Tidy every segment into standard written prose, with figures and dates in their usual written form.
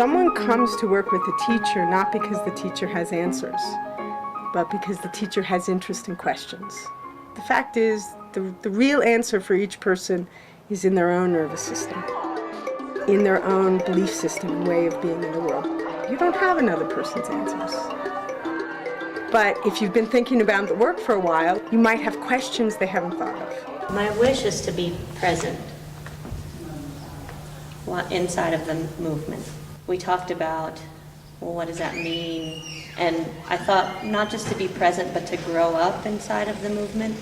Someone comes to work with a teacher not because the teacher has answers, but because the teacher has interest in questions. The fact is, the real answer for each person is in their own nervous system, in their own belief system and way of being in the world. You don't have another person's answers. But if you've been thinking about the work for a while, you might have questions they haven't thought of. My wish is to be present inside of the movement. We talked about, well, what does that mean? And I thought not just to be present, but to grow up inside of the movement.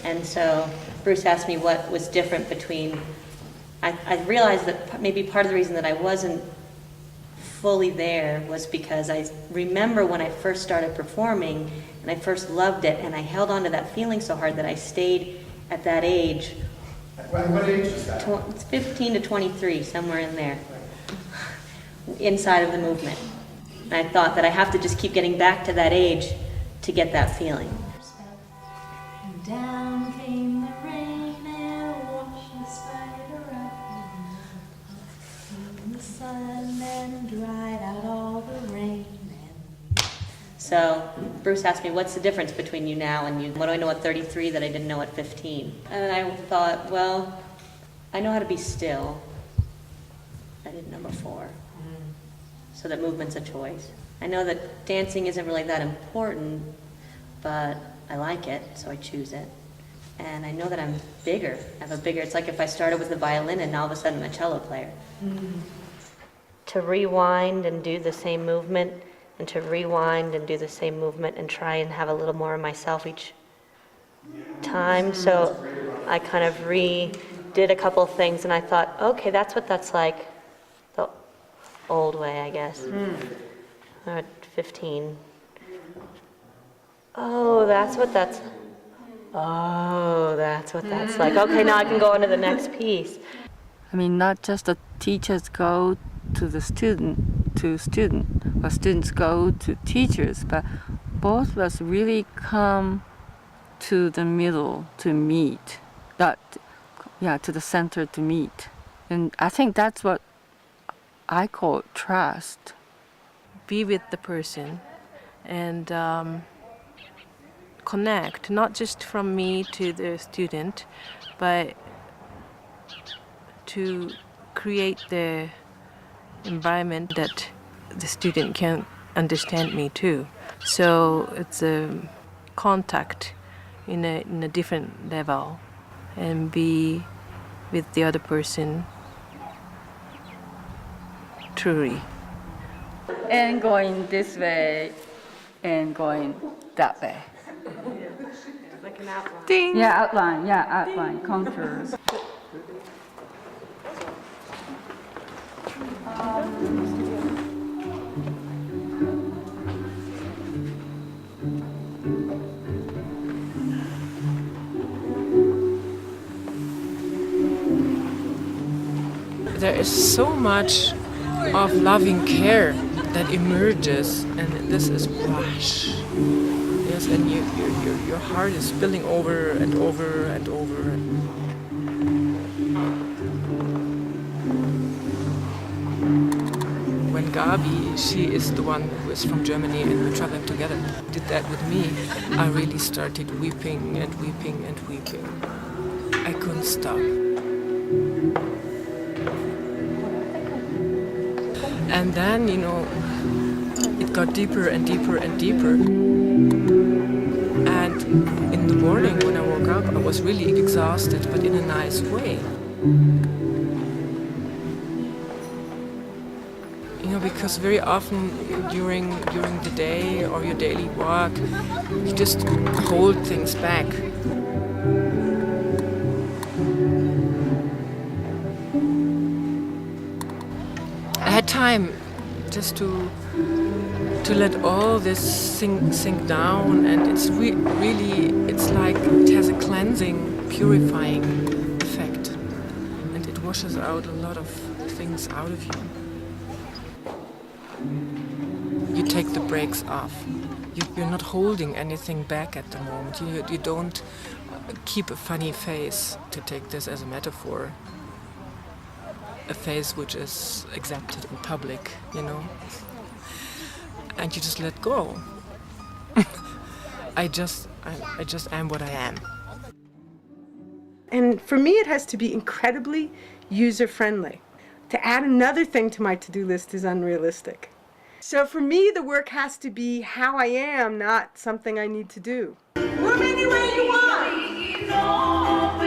And so Bruce asked me what was different between, I realized that maybe part of the reason that I wasn't fully there was because I remember when I first started performing and I first loved it and I held on to that feeling so hard that I stayed at that age. What age is that? It's 15 to 23, somewhere in there, inside of the movement. And I thought that I have to just keep getting back to that age to get that feeling. Down came the rain and washed the spider up. In the sun and dried out all the rain. So Bruce asked me, what's the difference between you now and you? What do I know at 33 that I didn't know at 15? And I thought, well, I know how to be still. I didn't know before. So that movement's a choice. I know that dancing isn't really that important, but I like it, so I choose it. And I know that I'm bigger. I have a bigger, it's like if I started with the violin and now all of a sudden I'm a cello player. To rewind and do the same movement, and to rewind and do the same movement and try and have a little more of myself each time. So I kind of redid a couple things and I thought, okay, that's what that's like the old way, I guess. At 15. Oh, that's what that's like. Okay, now I can go on to the next piece. I mean, not just the teachers go to the student, or students go to teachers, but both of us really come to the middle to meet, to the center to meet. And I think that's what I call trust. Be with the person and connect, not just from me to the student, but to create the environment that the student can understand me too. So it's a contact in a different level and be with the other person truly. And going this way and going that way. Like an outline. Ding. Outline, contours. There is so much of loving care that emerges, and this is wash. Yes, and your heart is spilling over and over and over. When Gabi, she is the one who is from Germany and we're traveling together, did that with me, I really started weeping and weeping and weeping. I couldn't stop. And then, it got deeper and deeper and deeper. And in the morning when I woke up, I was really exhausted, but in a nice way. Because very often during the day or your daily walk, you just hold things back. I had time just to let all this sink down, and it's it's like it has a cleansing, purifying effect, and it washes out a lot of things out of you. You take the brakes off. You're not holding anything back at the moment. You don't keep a funny face, to take this as a metaphor. a face which is accepted in public, you know. And you just let go. I just am what I am. And for me, it has to be incredibly user-friendly. To add another thing to my to-do list is unrealistic. So for me, the work has to be how I am, not something I need to do. Move any way you want. Now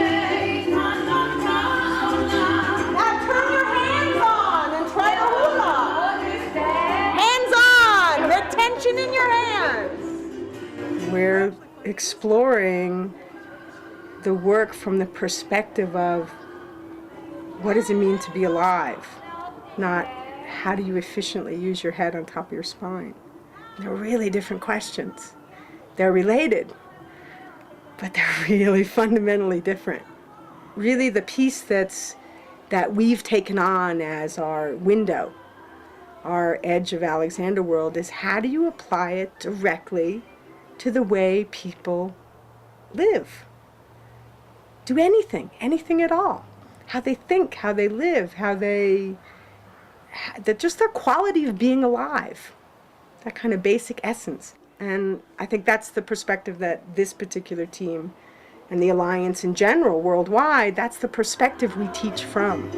turn your hands on and try the hula. Hands on, the tension in your hands. We're exploring the work from the perspective of what does it mean to be alive, not how do you efficiently use your head on top of your spine. They're really different questions. They're related, but they're really fundamentally different. Really the piece that we've taken on as our window, our edge of Alexander world, is how do you apply it directly to the way people live? Do anything at all. How they think, how they live, just their quality of being alive. That kind of basic essence. And I think that's the perspective that this particular team and the Alliance in general, worldwide, that's the perspective we teach from.